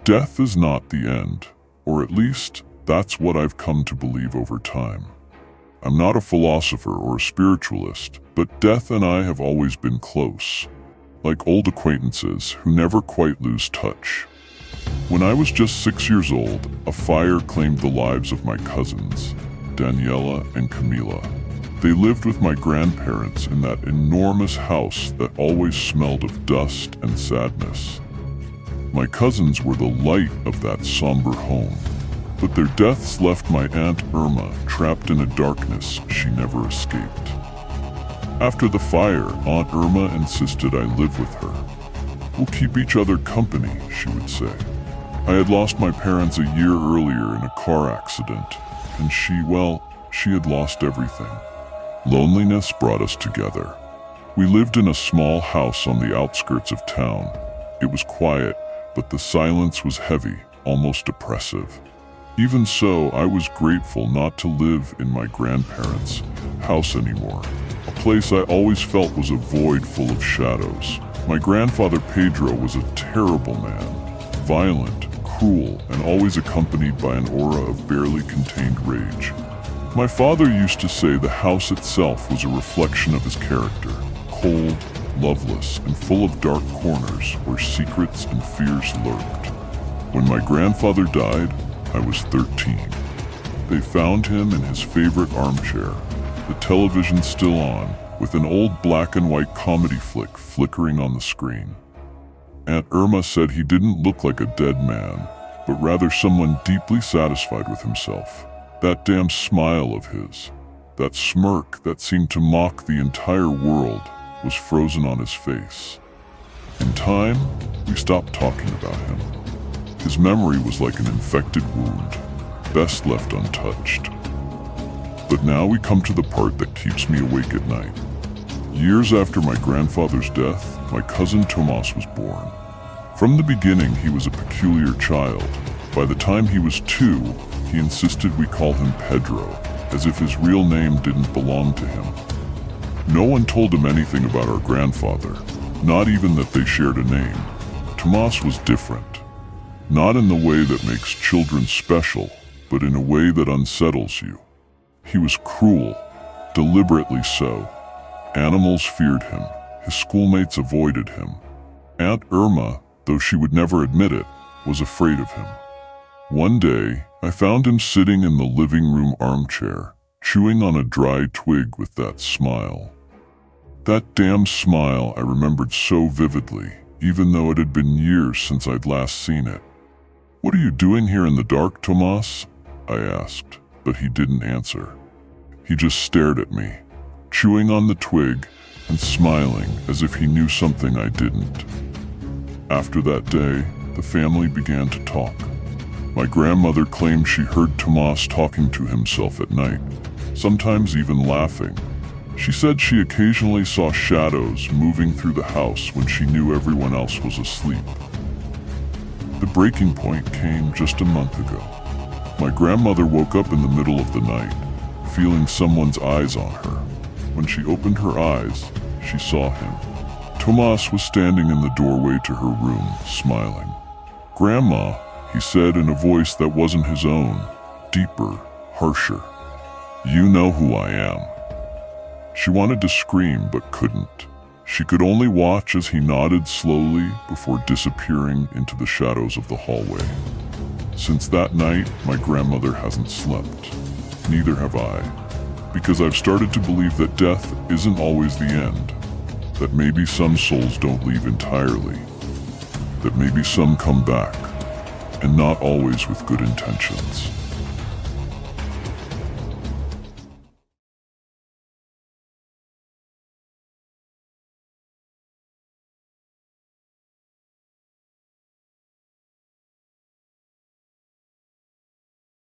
Death is not the end, or at least that's what I've come to believe over time. I'm not a philosopher or a spiritualist, but death and I have always been close, like old acquaintances who never quite lose touch. When I was just 6 years old, a fire claimed the lives of my cousins, Daniela and Camila. They lived with my grandparents in that enormous house that always smelled of dust and sadness. My cousins were the light of that somber home, but their deaths left my Aunt Irma trapped in a darkness she never escaped. After the fire, Aunt Irma insisted I live with her. "We'll keep each other company," she would say. I had lost my parents a year earlier in a car accident, and she had lost everything. Loneliness brought us together. We lived in a small house on the outskirts of town. It was quiet, but the silence was heavy, almost oppressive. Even so, I was grateful not to live in my grandparents' house anymore, a place I always felt was a void full of shadows. My grandfather Pedro was a terrible man, violent, cruel, and always accompanied by an aura of barely contained rage. My father used to say the house itself was a reflection of his character, cold, loveless, and full of dark corners where secrets and fears lurked. When my grandfather died, I was 13. They found him in his favorite armchair, the television still on, with an old black and white comedy flick flickering on the screen. Aunt Irma said he didn't look like a dead man, but rather someone deeply satisfied with himself. That damn smile of his, that smirk that seemed to mock the entire world, was frozen on his face. In time, we stopped talking about him. His memory was like an infected wound, best left untouched. But now we come to the part that keeps me awake at night. Years after my grandfather's death, my cousin Tomas was born. From the beginning, he was a peculiar child. By the time he was 2, he insisted we call him Pedro, as if his real name didn't belong to him. No one told him anything about our grandfather, not even that they shared a name. Tomas was different, not in the way that makes children special, but in a way that unsettles you. He was cruel, deliberately so. Animals feared him, his schoolmates avoided him. Aunt Irma, though she would never admit it, was afraid of him. One day, I found him sitting in the living room armchair, chewing on a dry twig with that smile. That damn smile I remembered so vividly, even though it had been years since I'd last seen it. "What are you doing here in the dark, Tomas?" I asked, but he didn't answer. He just stared at me, chewing on the twig and smiling as if he knew something I didn't. After that day, the family began to talk. My grandmother claimed she heard Tomas talking to himself at night, sometimes even laughing. She said she occasionally saw shadows moving through the house when she knew everyone else was asleep. The breaking point came just a month ago. My grandmother woke up in the middle of the night, feeling someone's eyes on her. When she opened her eyes, she saw him. Tomas was standing in the doorway to her room, smiling. "Grandma," he said in a voice that wasn't his own, deeper, harsher. "You know who I am." She wanted to scream but couldn't. She could only watch as he nodded slowly before disappearing into the shadows of the hallway. Since that night, my grandmother hasn't slept. Neither have I, because I've started to believe that death isn't always the end, that maybe some souls don't leave entirely, that maybe some come back, and not always with good intentions.